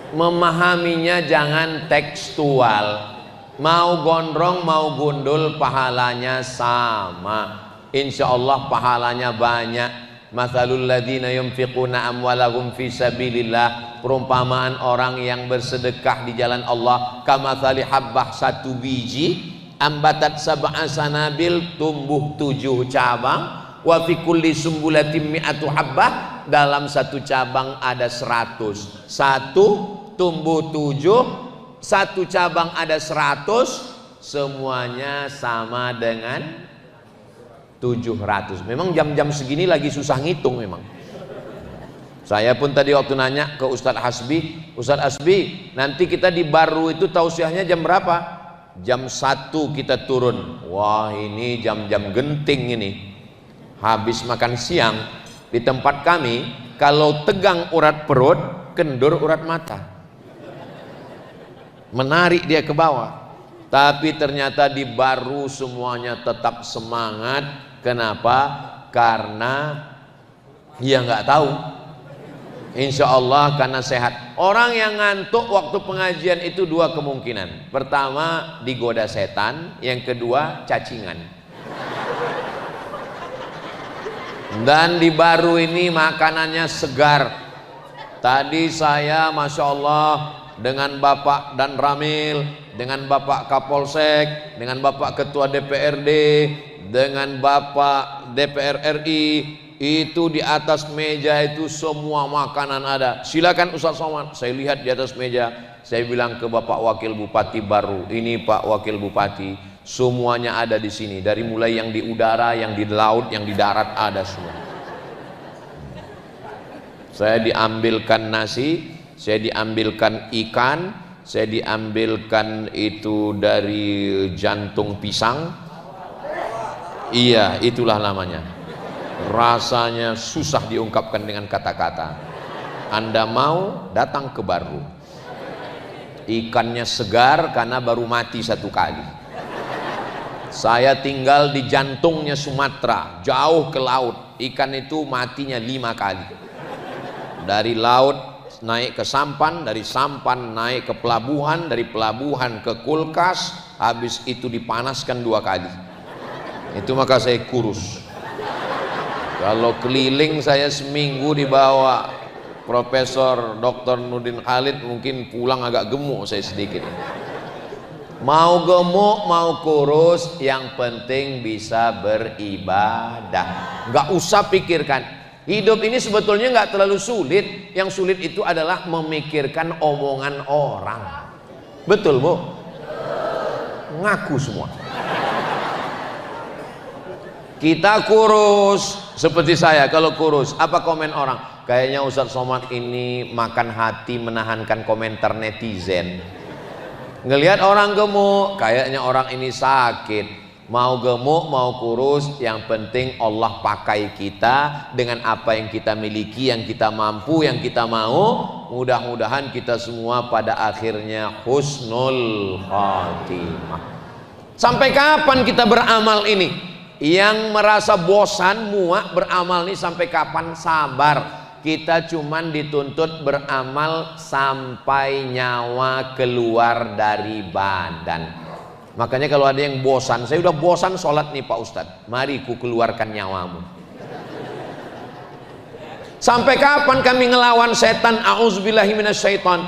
Memahaminya jangan tekstual. Mau gondrong mau gundul pahalanya sama. Insya Allah pahalanya banyak. Mathalul ladzina yunfiquna amwalahum fi sabilillah, perumpamaan orang yang bersedekah di jalan Allah, kamathali habbah, satu biji, ambatat sab'a sanabil, tumbuh 7 cabang, wa fi kulli sumbulatin mi'atu habbah, dalam satu cabang ada 100. Satu tumbuh 7, satu cabang ada 100, semuanya sama dengan 700. Memang jam-jam segini lagi susah ngitung memang. Saya pun tadi waktu nanya ke Ustadz Hasbi, Ustadz Hasbi, nanti kita di Baru itu tausiahnya jam berapa? Jam 1 kita turun. Wah, ini jam-jam genting ini. Habis makan siang di tempat kami, kalau tegang urat perut, kendur urat mata. Menarik dia ke bawah. Tapi ternyata di Baru semuanya tetap semangat. Kenapa? Karena dia nggak tahu. Insya Allah karena sehat. Orang yang ngantuk waktu pengajian itu dua kemungkinan. Pertama, digoda setan. Yang kedua, cacingan. Dan di Baru ini makanannya segar. Tadi saya Masya Allah dengan Bapak Dan Ramil, dengan Bapak Kapolsek, dengan Bapak Ketua DPRD, dengan Bapak DPR RI, itu di atas meja itu semua makanan ada. Silakan Ustaz Somad. Saya lihat di atas meja, saya bilang ke Bapak Wakil Bupati Baru, ini Pak Wakil Bupati, semuanya ada di sini. Dari mulai yang di udara, yang di laut, yang di darat ada semua. Saya diambilkan nasi, saya diambilkan ikan, saya diambilkan itu dari jantung pisang. Iya, itulah namanya. Rasanya susah diungkapkan dengan kata-kata. Anda mau datang ke Baru. Ikannya segar karena baru mati satu kali. Saya tinggal di jantungnya Sumatera, jauh ke laut. Ikan itu matinya 5 kali. Dari laut naik ke sampan, dari sampan naik ke pelabuhan, dari pelabuhan ke kulkas, habis itu dipanaskan 2 kali. Itu maka saya kurus. Kalau keliling saya seminggu dibawa Profesor Dr. Nurdin Khalid, mungkin pulang agak gemuk saya sedikit. Mau gemuk mau kurus, yang penting bisa beribadah. Nggak usah pikirkan. Hidup ini sebetulnya nggak terlalu sulit. Yang sulit itu adalah memikirkan omongan orang. Betul Bu? Ngaku semua. Kita kurus seperti saya. Kalau kurus, apa komen orang? Kayaknya Ustadz Somad ini makan hati menahankan komentar netizen. Ngelihat orang gemuk, kayaknya orang ini sakit. Mau gemuk mau kurus, yang penting Allah pakai kita dengan apa yang kita miliki, yang kita mampu, yang kita mau. Mudah-mudahan kita semua pada akhirnya husnul khatimah. Sampai kapan kita beramal ini? Yang merasa bosan, muak beramal ini sampai kapan? Sabar. Kita cuman dituntut beramal sampai nyawa keluar dari badan. Makanya kalau ada yang bosan, saya udah bosan sholat nih Pak Ustadz, mari ku keluarkan nyawamu. Sampai kapan kami ngelawan setan? A'udzubillahi minasyaiton.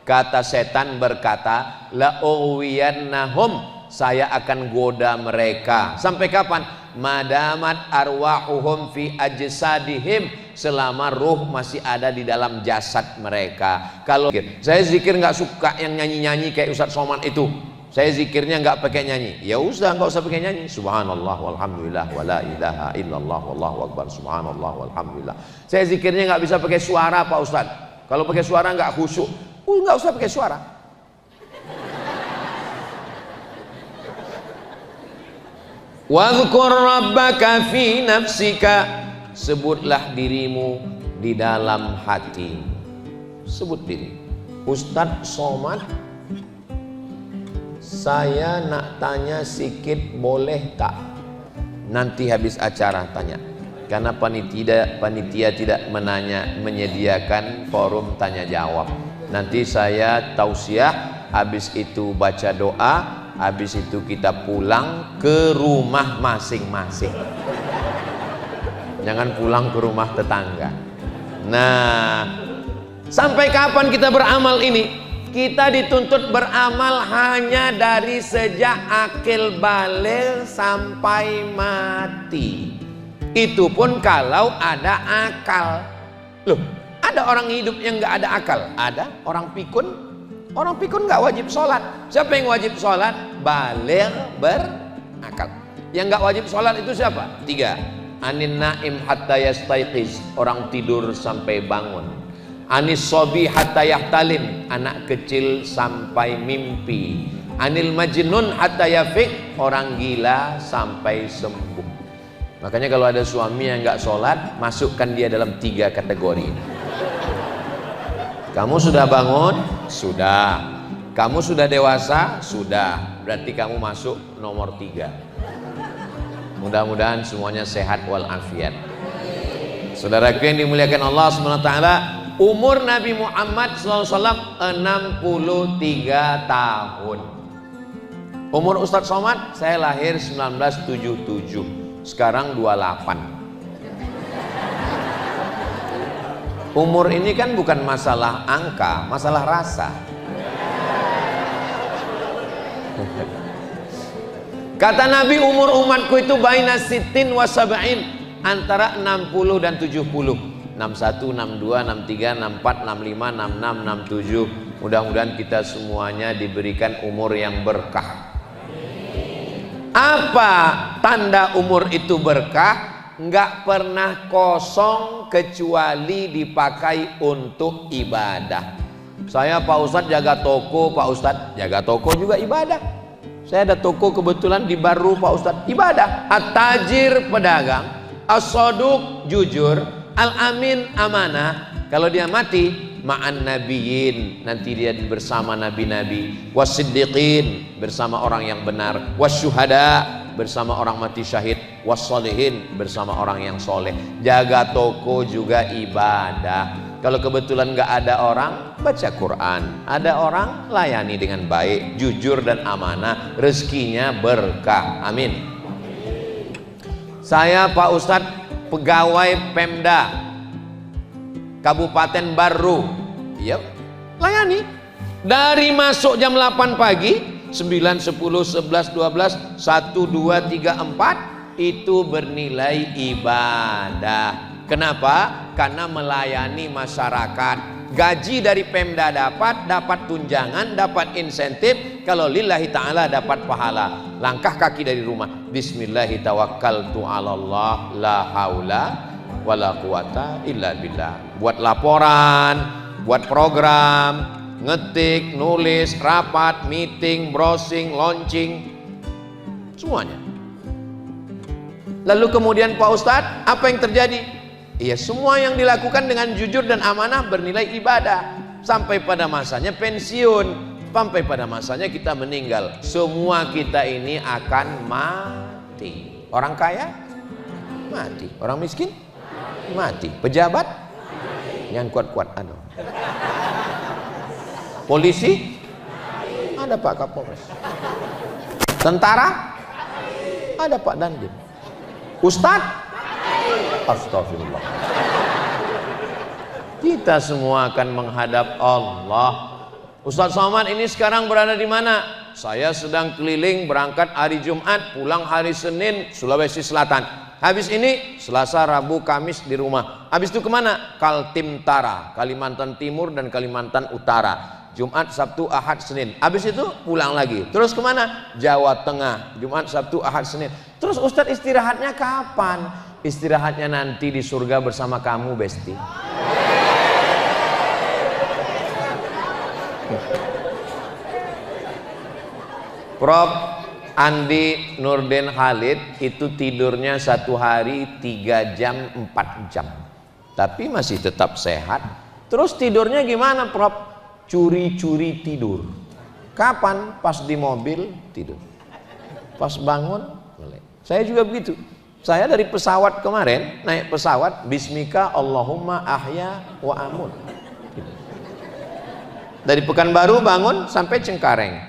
Kata setan berkata, la uwiyannahum, saya akan goda mereka. Sampai kapan? Madamat arwahuhum fi ajsadihim, selama ruh masih ada di dalam jasad mereka. Kalau saya zikir nggak suka yang nyanyi-nyanyi kayak Ustadz Somad itu. Saya zikirnya nggak pakai nyanyi. Ya udah nggak usah pakai nyanyi. Subhanallah walhamdulillah wala ilaha illallah wallahu akbar. Subhanallah walhamdulillah. Saya zikirnya nggak bisa pakai suara Pak Ustadz. Kalau pakai suara nggak khusyuk. Nggak usah pakai suara. Wadhkur rabbaka fi nafsika, sebutlah dirimu di dalam hati. Sebut diri. Ustadz Somad, saya nak tanya sikit boleh tak? Nanti habis acara tanya. Karena panitia tidak menyediakan forum tanya jawab. Nanti saya tausiah, habis itu baca doa, habis itu kita pulang ke rumah masing-masing. Jangan pulang ke rumah tetangga. Nah, sampai kapan kita beramal ini? Kita dituntut beramal hanya dari sejak akil baligh sampai mati. Itu pun kalau ada akal. Loh, Ada orang hidup yang nggak ada akal. Ada orang pikun. Orang pikun nggak wajib sholat. Siapa yang wajib sholat? Baligh berakal. Yang nggak wajib sholat itu siapa? 3. Anin naim hatta yastaiqiz, orang tidur sampai bangun. Anis sobi hatta yahtalim, anak kecil sampai mimpi. Anil majnun hatta yafiq, orang gila sampai sembuh. Makanya kalau ada suami yang nggak sholat, masukkan dia dalam 3 kategori. Kamu sudah bangun? Sudah. Kamu sudah dewasa? Sudah. Berarti kamu masuk nomor 3. Mudah-mudahan semuanya sehat walafiat. Saudaraku yang dimuliakan Allah SWT, umur Nabi Muhammad SAW 63 tahun. Umur Ustadz Somad, saya lahir 1977, sekarang 28. Umur ini kan bukan masalah angka, masalah rasa. Kata Nabi, umur umatku itu baina sittin wa sab'in, antara 60 dan 70. 61, 62, 63, 64, 65, 66, 67. Mudah-mudahan kita semuanya diberikan umur yang berkah. Apa tanda umur itu berkah? Enggak pernah kosong kecuali dipakai untuk ibadah. Saya Pak Ustadz jaga toko, Pak Ustadz jaga toko juga ibadah. Saya ada toko kebetulan di Baru, Pak Ustadz, ibadah. At-tajir pedagang, as-soduq jujur, al-amin amanah. Kalau dia mati, ma'an nabiyyin, nanti dia bersama nabi-nabi, was-siddiqin, bersama orang yang benar, was-syuhada, bersama orang mati syahid, was-sholihin, bersama orang yang soleh. Jaga toko juga ibadah. Kalau kebetulan nggak ada orang, baca Quran. Ada orang, layani dengan baik, jujur dan amanah, rezekinya berkah. Amin. Saya Pak Ustadz pegawai Pemda Kabupaten Baru. Iya, layani. Dari masuk jam 8 pagi, 9, 10, 11, 12, 1, 2, 3, 4 itu bernilai ibadah. Kenapa? Karena melayani masyarakat. Gaji dari Pemda dapat tunjangan, dapat insentif. Kalau lillahi ta'ala dapat pahala. Langkah kaki dari rumah, bismillahi tawakkaltu 'alallah, la haula wala quwata illa billah. Buat laporan, buat program, ngetik, nulis, rapat, meeting, browsing, launching, semuanya. Lalu kemudian Pak Ustadz, apa yang terjadi? Iya, semua yang dilakukan dengan jujur dan amanah bernilai ibadah. Sampai pada masanya pensiun, sampai pada masanya kita meninggal. Semua kita ini akan mati. Orang kaya mati, orang miskin mati, pejabat yang kuat-kuat ada. Polisi ada Pak Kapolres, tentara ada Pak Dandim, Ustadz, astagfirullah. Kita semua akan menghadap Allah. Ustadz Somad ini sekarang berada di mana? Saya sedang keliling, berangkat hari Jumat, pulang hari Senin, Sulawesi Selatan. Habis ini Selasa, Rabu, Kamis di rumah. Habis itu kemana? Kaltimtara, Kalimantan Timur dan Kalimantan Utara. Jumat, Sabtu, Ahad, Senin. Habis itu pulang lagi. Terus kemana? Jawa Tengah. Jumat, Sabtu, Ahad, Senin. Terus Ustadz istirahatnya kapan? Istirahatnya nanti di surga bersama kamu, Besti. Prof Andi Nurdin Khalid itu tidurnya 1 hari 3 jam 4 jam, tapi masih tetap sehat. Terus tidurnya gimana, Prof? Curi-curi tidur. Kapan? Pas di mobil tidur, pas bangun melek. Saya juga begitu. Saya dari pesawat kemarin, naik pesawat, bismika Allahumma ahya wa amut. Dari Pekanbaru bangun sampai Cengkareng.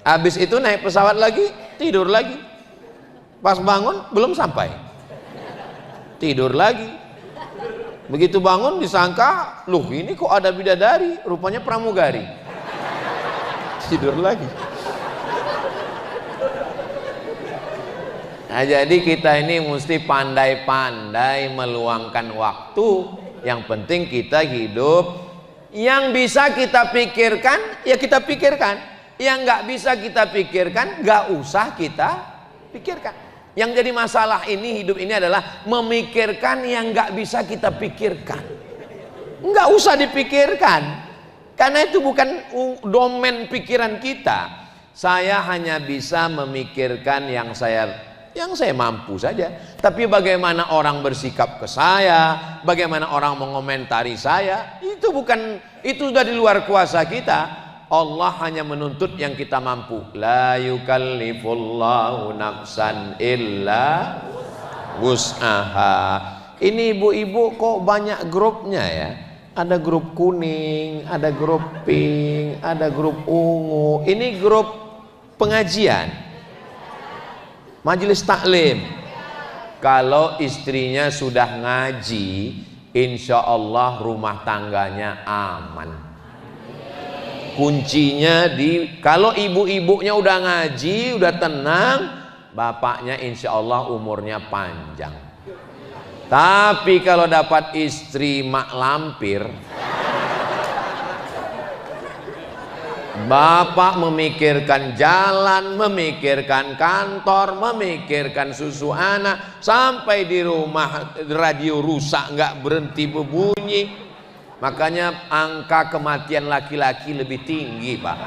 Habis itu naik pesawat lagi, tidur lagi. Pas bangun belum sampai, tidur lagi. Begitu bangun disangka, loh ini kok ada bidadari, rupanya pramugari. Tidur lagi. Nah, jadi kita ini mesti pandai-pandai meluangkan waktu Yang penting kita hidup. Yang bisa kita pikirkan, ya kita pikirkan. Yang nggak bisa kita pikirkan, nggak usah kita pikirkan. Yang jadi masalah ini, hidup ini adalah memikirkan yang nggak bisa kita pikirkan. Nggak usah dipikirkan, karena itu bukan domain pikiran kita. Saya hanya bisa memikirkan yang saya mampu saja. Tapi bagaimana orang bersikap ke saya, bagaimana orang mengomentari saya, itu sudah di luar kuasa kita. Allah hanya menuntut yang kita mampu. La yukallifullahu nafsan illa wus'aha. Ini ibu-ibu kok banyak grupnya ya? Ada grup kuning, ada grup pink, ada grup ungu. Ini grup pengajian, majelis taklim. Kalau istrinya sudah ngaji, insya Allah rumah tangganya aman. Kuncinya kalau ibu-ibunya udah ngaji, udah tenang, bapaknya insya Allah umurnya panjang. Tapi kalau dapat istri mak lampir, bapak memikirkan jalan, memikirkan kantor, memikirkan susu anak, sampai di rumah radio rusak nggak berhenti berbunyi. Makanya angka kematian laki-laki lebih tinggi, Pak.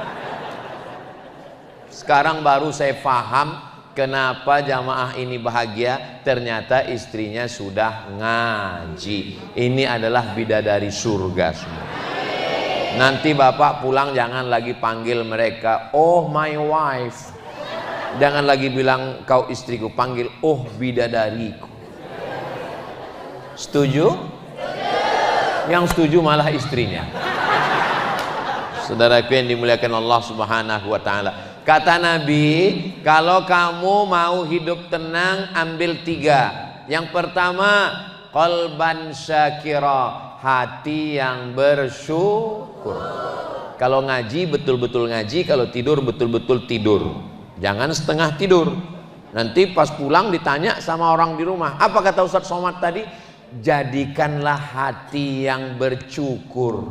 Sekarang baru saya paham kenapa jamaah ini bahagia. Ternyata istrinya sudah ngaji. Ini adalah bidadari surga semua. Nanti bapak pulang jangan lagi panggil mereka, oh my wife. Jangan lagi bilang kau istriku, panggil oh bidadariku. Setuju? Yang setuju malah istrinya. Saudaraku yang dimuliakan Allah Subhanahu wa taala. Kata Nabi, kalau kamu mau hidup tenang, ambil 3. Yang pertama, qalban syakira, hati yang bersyukur. Kalau ngaji betul-betul ngaji, kalau tidur betul-betul tidur. Jangan setengah tidur. Nanti pas pulang ditanya sama orang di rumah, apa kata Ustadz Somad tadi? Jadikanlah hati yang bersyukur.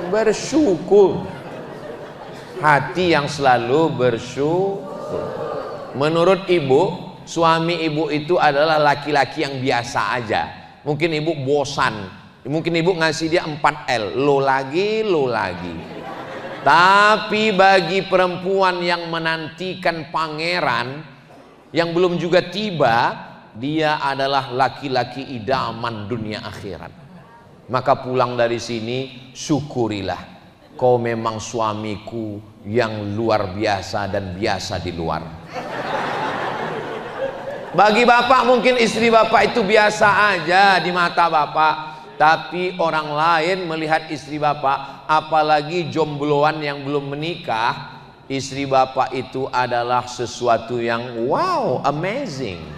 Bersyukur. Hati yang selalu bersyukur. Menurut ibu, suami ibu itu adalah laki-laki yang biasa aja. Mungkin ibu bosan, mungkin ibu ngasih dia 4L, lo lagi. Tapi bagi perempuan yang menantikan pangeran yang belum juga tiba, dia adalah laki-laki idaman dunia akhirat. Maka pulang dari sini, syukurilah, kau memang suamiku yang luar biasa dan biasa di luar. Bagi bapak mungkin istri bapak itu biasa aja di mata bapak, tapi orang lain melihat istri bapak, apalagi jombloan yang belum menikah, istri bapak itu adalah sesuatu yang wow, amazing.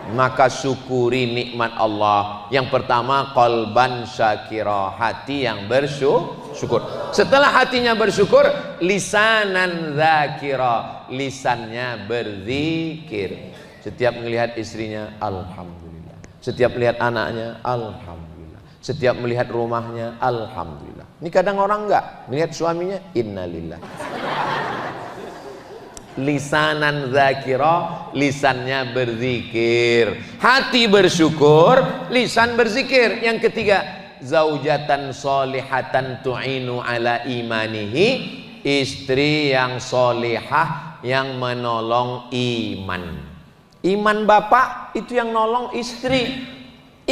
Maka syukuri nikmat Allah. Yang pertama, qalban syakira, hati yang bersyukur. Setelah hatinya bersyukur, lisanan dzakira, lisannya berzikir. Setiap melihat istrinya, alhamdulillah. Setiap melihat anaknya, alhamdulillah. Setiap melihat rumahnya, alhamdulillah. Ini kadang orang enggak melihat suaminya, innalillah. Lisanan dzakira, lisannya berzikir, hati bersyukur, lisan berzikir. Yang ketiga, zaujatan solihatan tu'inu ala imanihi, istri yang solihah yang menolong iman. Iman bapak itu yang nolong istri.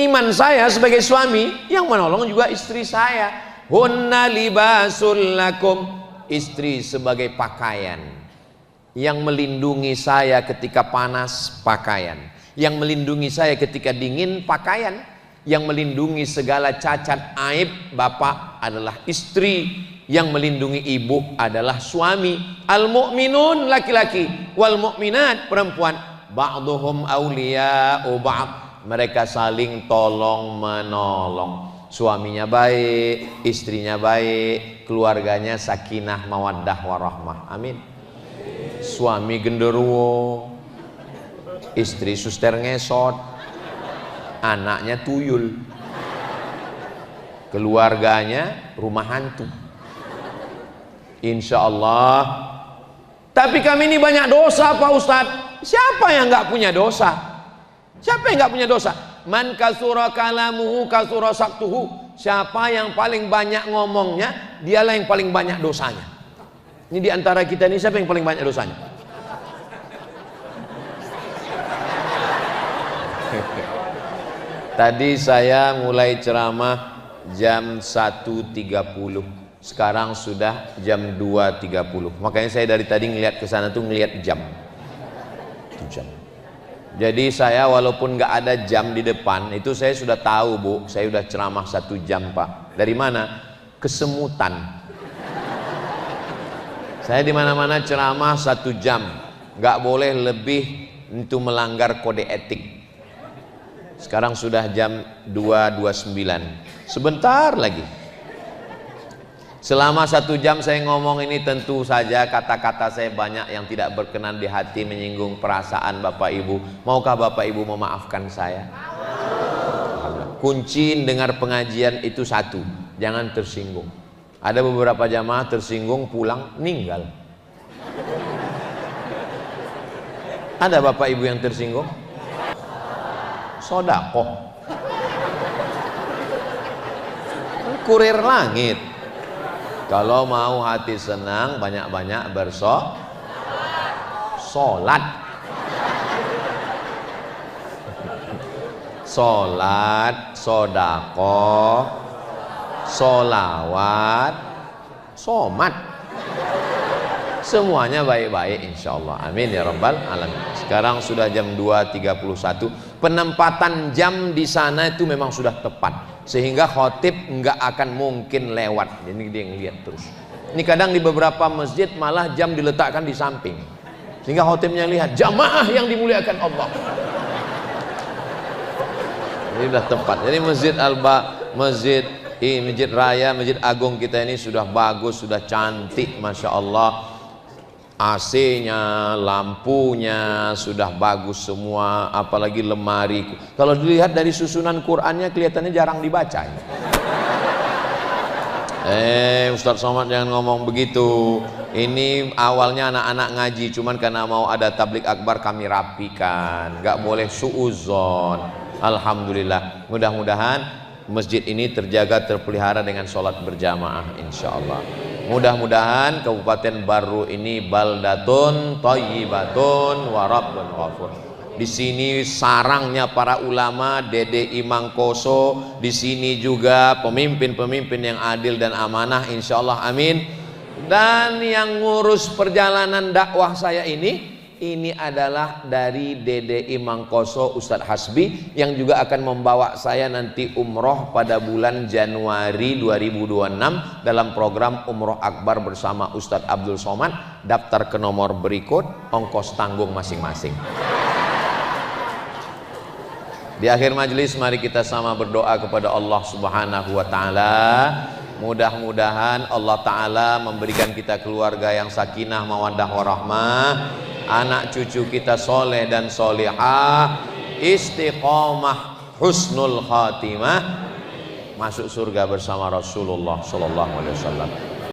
Iman saya sebagai suami yang menolong juga istri saya. Hunna libasul lakum, istri sebagai pakaian yang melindungi saya ketika panas, pakaian. Yang melindungi saya ketika dingin, pakaian. Yang melindungi segala cacat aib bapak adalah istri. Yang melindungi ibu adalah suami. Al-mu'minun laki-laki, wal mu'minat perempuan, ba'duhum awliya'u ba'd, mereka saling tolong menolong. Suaminya baik, istrinya baik, keluarganya sakinah mawaddah warahmah. Amin. Suami genderuwo, istri suster ngesot, anaknya tuyul, keluarganya rumah hantu. Insya Allah. Tapi kami ini banyak dosa Pak Ustadz. Siapa yang nggak punya dosa? Siapa yang nggak punya dosa? Man kasura kalamuhu kasura saktuhu. Siapa yang paling banyak ngomongnya, dialah yang paling banyak dosanya. Ini diantara kita ini siapa yang paling banyak dosanya? Tadi saya mulai ceramah jam 1.30. Sekarang sudah jam 2.30. Makanya saya dari tadi ngelihat ke sana tuh ngelihat jam. Itu jam. Jadi saya walaupun nggak ada jam di depan, itu saya sudah tahu Bu, saya sudah ceramah 1 jam Pak. Dari mana? Kesemutan. Saya di mana-mana ceramah 1 jam, nggak boleh lebih untuk melanggar kode etik. Sekarang sudah jam 2.29. Sebentar lagi. Selama 1 jam saya ngomong ini tentu saja kata-kata saya banyak yang tidak berkenan di hati, menyinggung perasaan Bapak Ibu. Maukah Bapak Ibu memaafkan saya? Kunci dengar pengajian itu satu, jangan tersinggung. Ada beberapa jamaah tersinggung pulang meninggal. Ada Bapak Ibu yang tersinggung? Sodakoh. Kurir langit. Kalau mau hati senang, banyak-banyak bersolat. Solat, sodakoh, solawat, somat. Semuanya baik-baik insya Allah. Amin ya rabbal alamin. Sekarang sudah jam 2.31. Penempatan jam di sana itu memang sudah tepat. Sehingga khotib nggak akan mungkin lewat. Jadi dia ngeliat terus. Ini kadang di beberapa masjid malah jam diletakkan di samping. Sehingga khotibnya lihat jamaah yang dimuliakan Allah. Ini sudah tepat. Jadi masjid raya, masjid agung kita ini sudah bagus, sudah cantik, masya Allah. AC-nya, lampunya sudah bagus semua, apalagi lemari. Kalau dilihat dari susunan Qur'annya kelihatannya jarang dibaca. Ustadz Somad jangan ngomong begitu. Ini awalnya anak-anak ngaji, cuman karena mau ada tablik akbar kami rapikan. Gak boleh suuzon. Alhamdulillah. Mudah-mudahan masjid ini terjaga, terpelihara dengan sholat berjamaah insya Allah. Mudah-mudahan Kabupaten Baru ini baldatun thayyibatun wa rabbun ghafur. Di sini sarangnya para ulama, Dede Imangkoso, di sini juga pemimpin-pemimpin yang adil dan amanah insya Allah, amin. Dan yang ngurus perjalanan dakwah saya ini adalah dari Dede Imangkoso Ustadz Hasbi, yang juga akan membawa saya nanti umroh pada bulan Januari 2026 dalam program Umroh Akbar bersama Ustadz Abdul Somad. Daftar ke nomor berikut, ongkos tanggung masing-masing. Di akhir majelis mari kita sama berdoa kepada Allah Subhanahu wa taala. Mudah-mudahan Allah taala memberikan kita keluarga yang sakinah mawaddah warahmah, anak cucu kita soleh dan solihah, istiqomah, husnul khatimah, masuk surga bersama Rasulullah sallallahu alaihi wasallam.